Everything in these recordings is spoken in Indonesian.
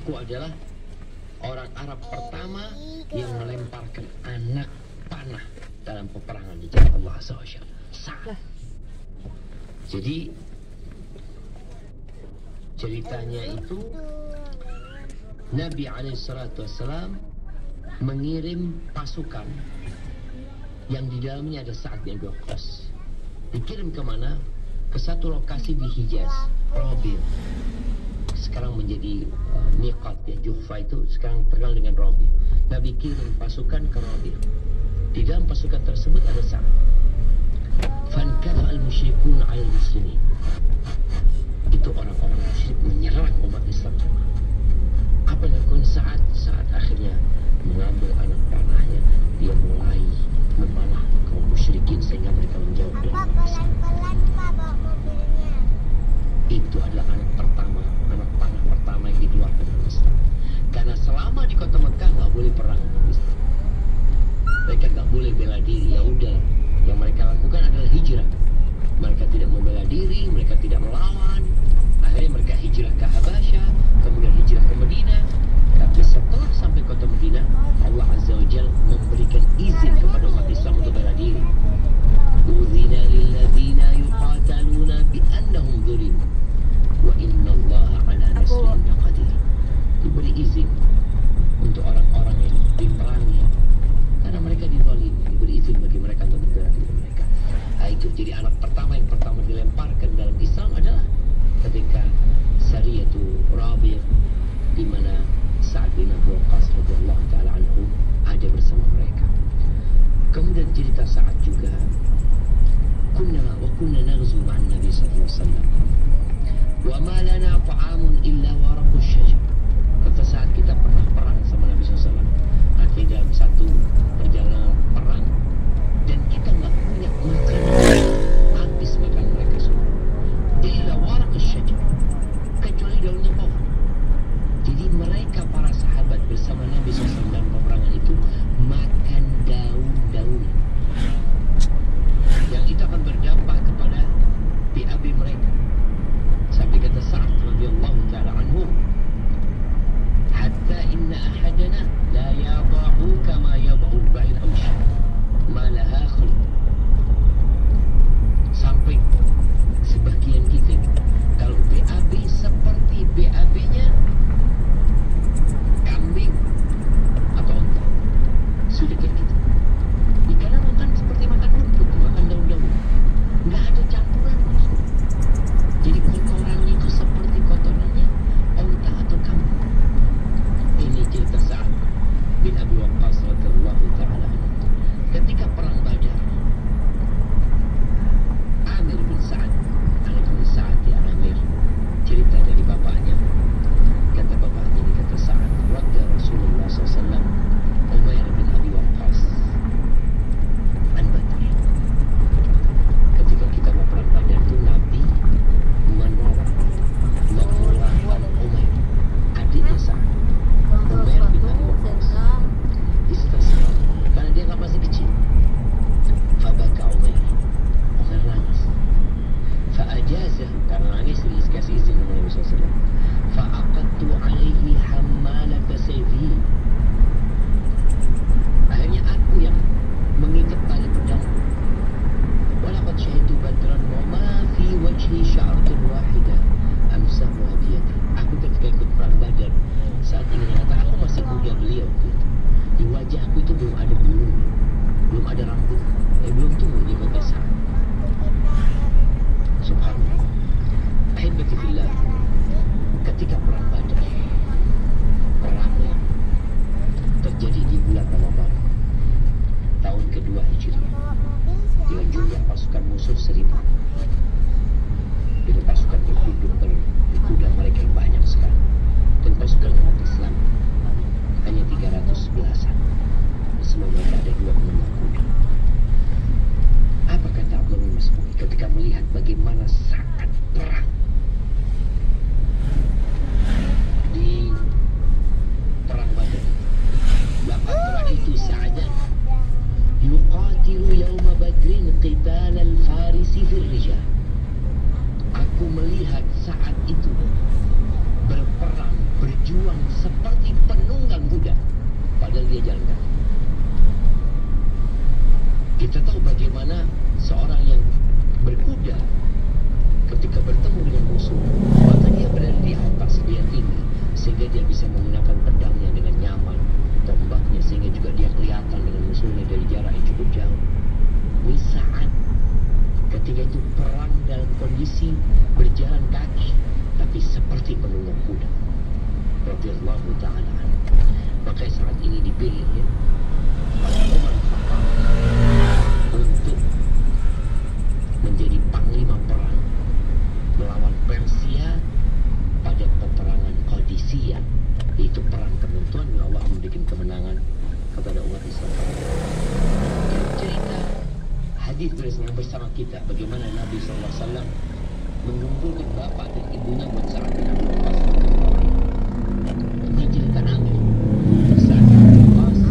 Aku adalah orang Arab pertama yang melemparkan anak panah dalam peperangan di jalan Allah Azza wa Jalla. Sa'ad. Jadi ceritanya itu Nabi SAW mengirim pasukan yang di dalamnya ada Sa'ad bin Abi Waqqas. Dikirim kemana? Ke satu lokasi di Hijaz, Rabi'. Sekarang menjadi miqat ya, Juhfa itu sekarang terkenal dengan Rabi'. Nabi kirim pasukan ke Rabi'. Di dalam pasukan tersebut ada Sa'ad. Fankafa al-musyrikun 'ala al-muslimin. Itu orang-orang musyrik menyerang umat Islam. Apa yang dilakukan Sa'ad? Sa'ad akhirnya mengambil anak panahnya. Dia mulai memanah kaum musyrikin sehingga mereka menjauh dari umat Islam. Itu adalah anak pertama, anak panah pertama yang dikeluarkan dari Islam. Karena selama di kota Mekah nggak boleh perang Islam. Mereka nggak boleh bela diri. Ya udah, yang mereka lakukan adalah hijrah. Mereka tidak membela diri, mereka tidak melawan. Akhirnya mereka hijrah ke Habasyah, kemudian hijrah ke Madinah. Tapi setelah sampai kota Madinah, Allah Azza wa Jalla memberikan izin kepada umat Islam untuk bela diri. Udzina lilladzina yuqataluna bi'annahum zulimu wa innallaha 'ala nasrihim laqadir. Diberi izin untuk orang-orang yang diperangi karena mereka dizalimi, diberi izin bagi mereka untuk membela diri mereka. Nah, itu jadi anak pertama yang pertama dilemparkan dalam Islam adalah ketika Sariyatu Rabi', di mana Sa'ad bin Abi Waqqas radhiyallahu taala anhu ada bersama mereka. Kemudian cerita Sa'ad juga, kunna naghzu ma'an Nabi sallallahu alaihi wasallam. Wa ma lana ta'amun illa waraqu syajar. Kata Sa'ad, kita pernah perang sama Nabi sallallahu alaihi wasallam. Artinya dalam satu perjalanan perang, dan kita nggak punya makanan, habis makan mereka semua. Illa waraqu syajar, kecuali daunnya pohon. Jadi mereka para sahabat bersama Nabi SAW dalam peperangan itu makan daun-daunan yang itu akan berdampak kepada BAB mereka. Sampai kata Sa'ad radhiyallahu ta'ala anhu, orang seperti penunggang kuda, padahal dia jalan kaki. Kita tahu bagaimana seorang yang berkuda ketika bertemu dengan musuh, maka dia berada di atas, dia tinggi, sehingga dia bisa menggunakan pedangnya dengan nyaman, tombaknya, sehingga juga dia kelihatan dengan musuhnya dari jarak yang cukup jauh. Di saat ketika itu perang dalam kondisi berjalan kaki, tapi seperti penunggang kuda. Radhiyallahu ta'ala anhu. Maka saat ini dipilih ya oleh Umar Khattab untuk menjadi panglima perang melawan Persia pada peperangan Qadisiyah, yaitu perang penentuan yang Allah memberikan kemenangan kepada umat Islam. Cerita hadis bersama kita bagaimana Nabi SAW mengumpulkan bapak dan ibunya buat Sa'ad bin Abi Waqqas. Ini cerita Amir. Sa'ad bin Abi Waqqas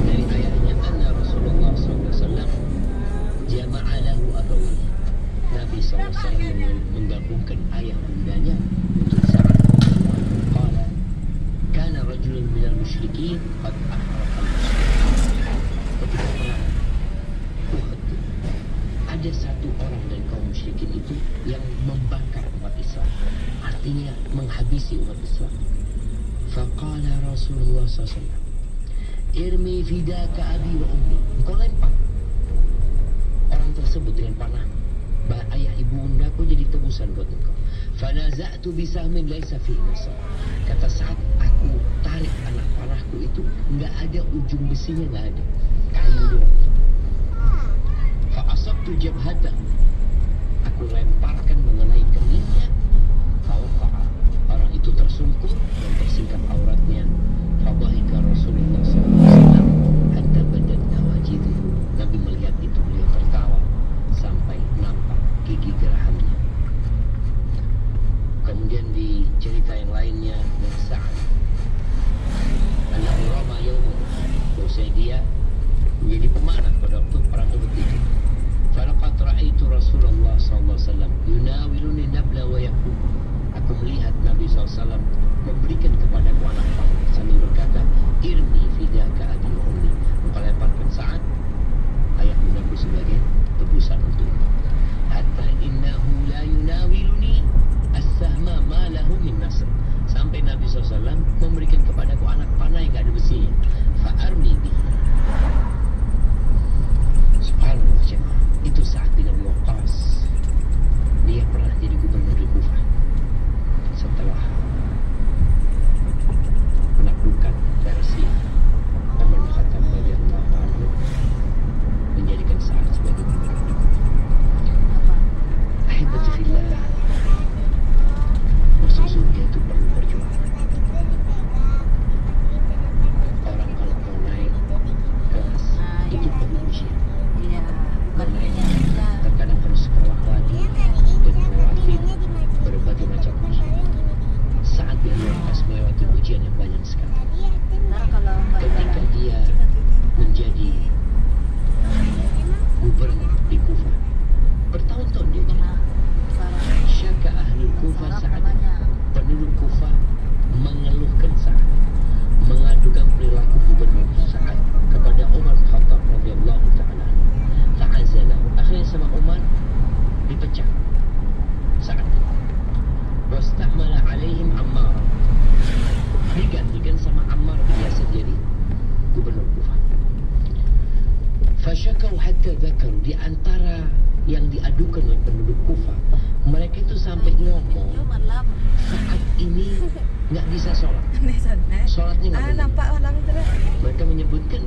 dari ayahnya anna Rasulullah SAW jama'a lahu abawi. Nabi SAW menggabungkan ayah bundanya untuk Sa'ad bin Abi Waqqas. Qala kana rajulun minal musyrikin qad ahraqa al-musyrikin. Ketika perang Uhud, ada satu orang dari kaum musyrikin itu yang membakar umat Islam, artinya menghabisi umat Islam. Faqala Rasulullah SAW, irmi fidaka abi wa ummi. Engkau lempar orang tersebut dengan panah, ayah ibu bundaku jadi tebusan buat engkau. Fanaza'tu bisahmin laisa fihi nasab. Kata Sa'ad, aku tarik anak panahku itu, enggak ada ujung besinya, enggak ada, kayu doang. Fa'asabtu jabhatah, aku lemparkan mengenai keningnya. Fawaqa'a, orang itu tersungkur dan tersingkap auratnya. Fadhahika Rasulullah SAW hatta badat nawajiduhu. Nabi melihat itu, beliau tertawa sampai nampak gigi gerahamnya. Kemudian di cerita yang lainnya dari Sa'ad, annahu rama yawmun, bahwasanya dia menjadi pemanah pada waktu perang Uhud itu. Falaqad ra'aitu Rasulullah SAW yunawiluni nabla wa yaqul. Aku melihat Nabi SAW memberikan kepadaku anak panah sambil berkata, irmi fidaka abi wa ummi. Engkau lemparkan Sa'ad, ayah bundaku, sebagai tebusan untukmu. Hatta innahu la yunawiluni as-sahma ma lahu min nasr. Sampai Nabi SAW memberikan kepadaku anak panah yang gak ada besinya. Fa'armi bihi. Subhanallah jemaah. Itu Sa'ad bin Abi Waqqas. Dia pernah jadi gubernur di Kufah setelah menaklukkan Persia. Umar bin Khattab radhiyallahu anhu menjadikan Sa'ad sebagai gubernur di Kufah. Ahibati fillah, masuk surga itu perlu perjuangan. Orang kalau mau naik kelas itu perlu ujian. Terkadang harus sekolah lagi dan melewati berbagai macam ujian. Saat dia melewati ujian yang banyak sekali. Ketika dia menjadi gubernur di Kufah, bertahun-tahun dia jadi. Syaka ahli Kufah Sa'ad. Penduduk Kufah mengeluhkan Sa'ad, mengadukan perilaku gubernur Sa'ad kepada Umar bin Khattab radhiyallahu ta'ala. Fa'azalahu. Akhirnya sama Umar dipecat Sa'ad. Wastamala alaihim Ammar. Digantikan sama Ammar, biasa jadi gubernur Kufah. Fasyakau hatta dzakaru. Di antara yang diadukan oleh penduduk Kufah, mereka itu sampai ngomong Sa'ad ini nggak bisa sholat. Sholatnya nggak benar. Mereka menyebutkan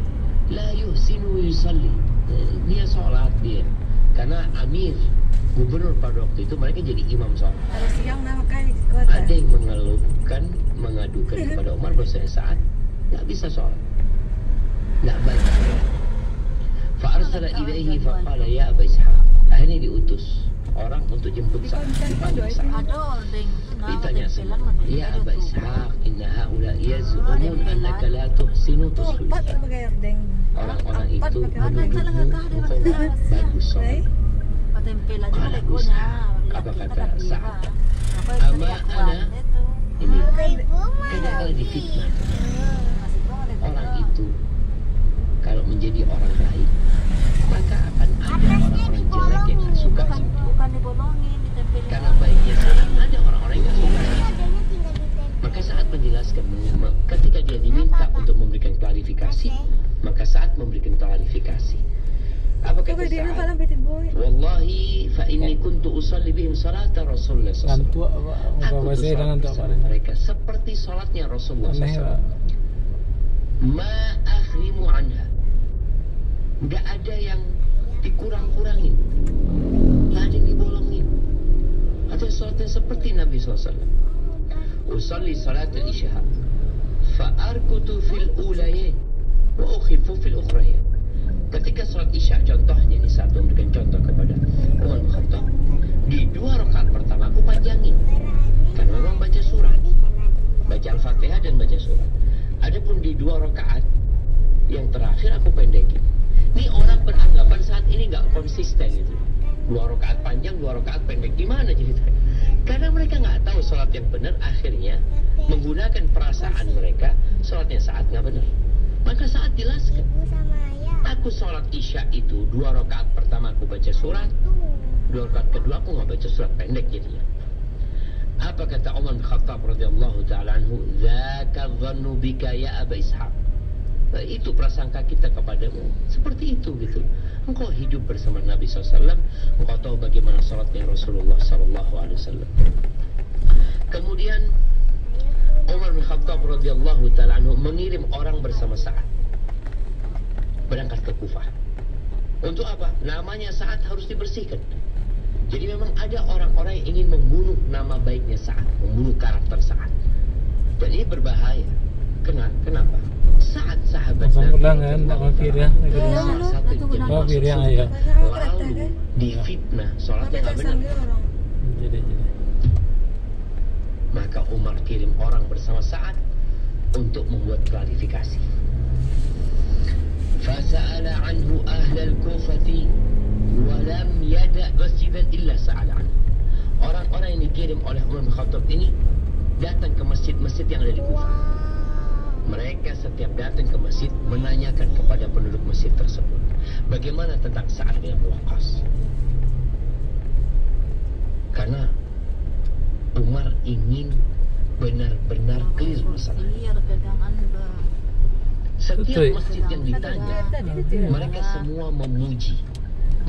la yuhsinu yusalli. Dia sholat dia, karena Amir gubernur pada waktu itu mereka jadi imam sholat. Ada yang mengeluhkan, mengadukan kepada Umar bahwa Sa'ad nggak bisa sholat, nggak baik. Fa'arsala ilaihi faqala ya Aba Ishaq. Akhirnya diutus orang untuk jemput Sa'ad. Dipanggil Sa'ad. Ditanya sama, ya Aba Ishaq, inna haula yaz'umun annaka la tuhsinu tusalli. Orang-orang itu menuduhmu engkau bagus sholat. Qala Ishaq, apa kata Sa'ad? Ama ana, ini fitnah. Orang itu kalau menjadi orang baik, maka akan ada orang-orang jelek yang gak suka. Bukan dibolongin, ditempelin. Karena baiknya seorang ada orang-orang yang gak suka. Maka saat menjelaskan, ketika dia diminta untuk memberikan klarifikasi, maka saat memberikan klarifikasi, apa kata Sa'ad? Wallahi fa inni kuntu usalli bihim salata Rasulullah sallallahu alaihi wasallam. Aku bersalat bersama mereka seperti salatnya Rasulullah sallallahu alaihi wasallam. Ma akhrimu anha. Enggak ada yang dikurang-kurangin. Enggak ada yang dibolongin. Ada salatnya seperti Nabi sallallahu alaihi wasallam. Usalli salat al-isya fa arkutu fil ulayain wa ukhifu fil ukhrayain. Ketika sholat isya, contohnya ini saat memberikan contoh kepada Umar bin Khattab, di 2 rakaat pertama aku panjangin karena memang baca surat, baca Al-Fatihah dan baca surat. Adapun di 2 rakaat yang terakhir aku pendekin. Ini orang beranggapan saat ini nggak konsisten gitu. 2 rakaat panjang, 2 rakaat pendek, gimana ceritanya? Karena mereka nggak tahu sholat yang benar, akhirnya menggunakan perasaan mereka sholatnya saat nggak benar. Maka saat jelaskan, aku sholat isya itu 2 rakaat pertama aku baca surat, 2 rakaat kedua aku nggak baca surat, pendek jadinya. Apa kata Umar bin Khattab radhiyallahu taala anhu? Dzaka dhannu bika ya Aba Ishaq. Nah, itu prasangka kita kepadamu seperti itu gitu. Engkau hidup bersama Nabi SAW, engkau tahu bagaimana sholatnya Rasulullah SAW. Kemudian Umar bin Khattab radhiyallahu taala anhu mengirim orang bersama Sa'ad berangkat ke Kufah. Untuk apa? Namanya Sa'ad harus dibersihkan. Jadi memang ada orang-orang yang ingin membunuh nama baiknya Sa'ad, membunuh karakter Sa'ad. Dan ini berbahaya. Kenapa? Sa'ad sahabat Nabi lalu difitnah sholatnya nggak benar. Maka Umar kirim orang bersama Sa'ad untuk membuat klarifikasi. فسأل عنه أهل الكوفة ولم يدع مسجدا إلا سأل عنه. Orang-orang yang dikirim oleh Umar bin Khattab ini datang ke masjid-masjid yang ada di Kufah. Mereka setiap datang ke masjid menanyakan kepada penduduk masjid tersebut, bagaimana tentang Sa'ad bin Waqqas. Karena Umar ingin benar-benar clear masalah. Setiap masjid yang ditanya, mereka semua memuji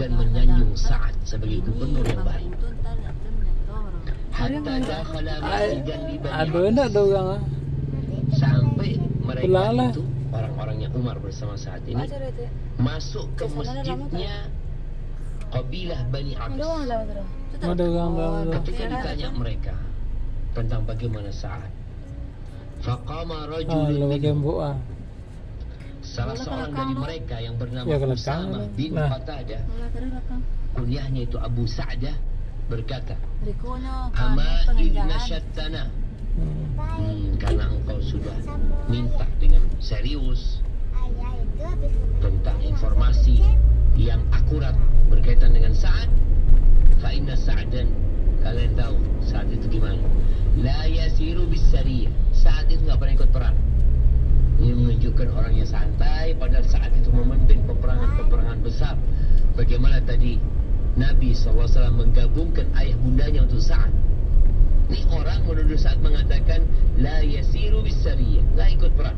dan menyanjung Sa'ad sebagai gubernur yang baik. Hatta dakhala masjidan li Bani sampai mereka itu orang-orangnya Umar bersama Sa'ad ini masuk ke masjidnya kabilah Bani Abis. Ketika ditanya mereka tentang bagaimana Sa'ad, faqama rajulun minhum, salah seorang dari mereka yang bernama Usamah bin Qatadah, kunyahnya itu Abu Sa'dah, berkata, Ama idna syattana, karena engkau sudah minta dengan serius tentang informasi yang akurat berkaitan dengan Sa'ad, fa inna Sa'dan, kalian tahu Sa'ad itu gimana? La yasiru bis sariyah, Sa'ad itu nggak pernah ikut perang. Ini menunjukkan orang yang santai, padahal Sa'ad itu memimpin peperangan-peperangan besar. Bagaimana tadi Nabi SAW menggabungkan ayah bundanya untuk Sa'ad. Ini orang menuduh Sa'ad mengatakan la yasiru bisariyah, la ikut perang.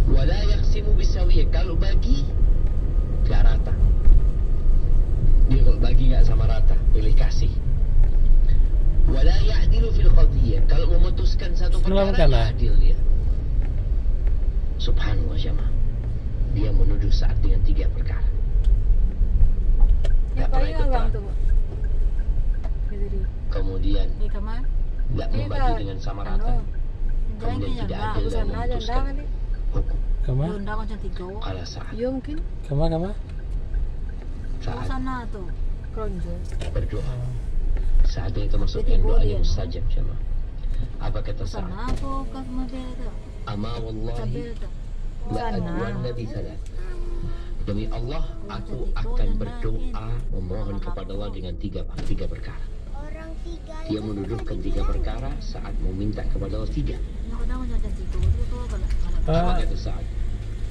Wa la yaqsimu bisawiyah, kalau bagi gak rata. Dia kalau bagi gak sama rata, pilih kasih. Wa la ya'dilu fil qadhiyah, kalau memutuskan satu perkara gak adil dia. Subhanallah jemaah, dia menuduh Sa'ad dengan 3 perkara. Gak pernah ikut perang. Kemudian gak membagi dengan sama rata. Kemudian tidak adil dalam memutuskan hukum. Kala Sa'ad. Sa'ad berdoa. Sa'ad itu masukkan doa yang mustajab jemaah. Apa kata Sa'ad? Ama wallahi la adwanna bi thalath. Demi Allah, aku akan berdoa memohon kepada Allah dengan tiga perkara. Dia mendudukan 3 perkara saat meminta kepada Allah 3. Kadang macam tiga tu tu galak Apa kata Sa'ad?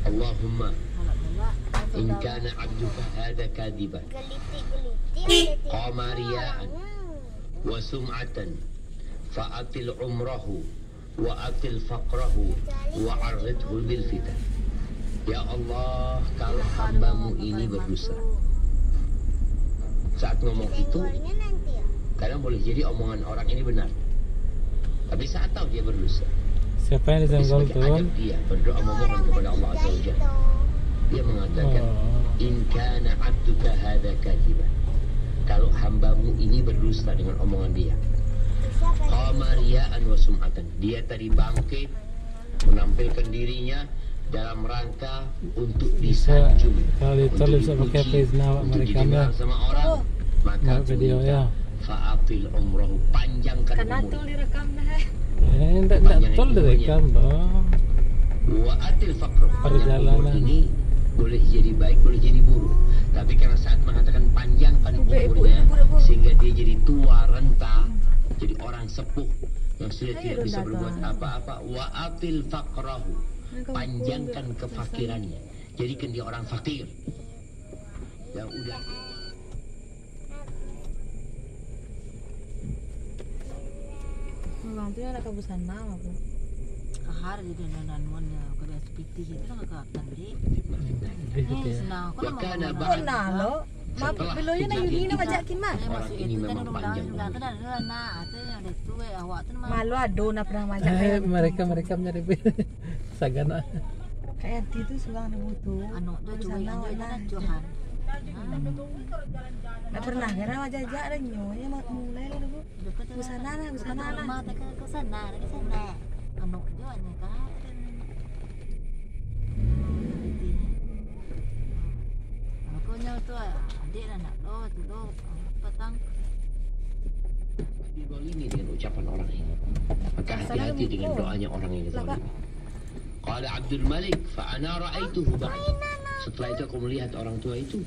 Allahumma galak. in kana abduka hadha kadiban qama riya'an wa sum'atan fa'atil umrahu wa atil faqrahu wa arridhu bil fitan. Ya Allah, kalau hambamu ini berdosa. Saat ngomong itu, kadang boleh jadi omongan orang ini benar, tapi saat tahu dia berdosa. Siapa yang Tapi disenggol sebagai tuan? adab dia berdoa memohon kepada Allah Azza wa Jalla. Dia mengatakan, in kana abduka hadha kadiban. Kalau hambamu ini berdusta dengan omongan dia. Qama riya'an wa sum'atan. Dia tadi bangkit menampilkan dirinya dalam rangka untuk Bisa disanjung, kalau ditol bisa pakai face nawak untuk mereka didengar mah. sama orang. Maka Nak video ya. fa'atil umrahu, panjangkan Karena tu umur. direkam dah. Enggak tol direkam toh. Wa atil faqr. Perjalanan. Ini boleh jadi baik, boleh jadi buruk. Tapi karena saat mengatakan panjangkan umurnya, sehingga dia jadi tua renta, jadi orang sepuh yang sudah tidak bisa berbuat apa-apa. Wa atil faqrahu, panjangkan kefakirannya. Jadikan dia orang fakir. Yang udah Orang tu yang nak ke busana apa? Kahar dia dan wannya kada seperti itu nak ke kandi. Gitu ya. Senang kau nak Wakana mau. ba'd. Nah lo, ma beloyo na yun na majakin ma. Orang ini memang panjang Dah umur. tu dah nak. Ate yang ada tu awak tu mah. Malu ado na pernah majak Mereka nyari sagana. kayak anti tu suka ada butuh. Anu tu cuy yang tu dah Johan. Nak pernah kena majak ada nyonya mulai lah bu. Busana lah. Mata ke sana, ke sana. Anu jo nya ka. Aku nya tu adik anak tu petang. Dizalimi dengan ucapan orang ini. Maka hati-hati dengan doanya orang yang dizalimi. Qala Abdul Malik fa ana ra'aituhu ba'd. Setelah itu aku melihat orang tua itu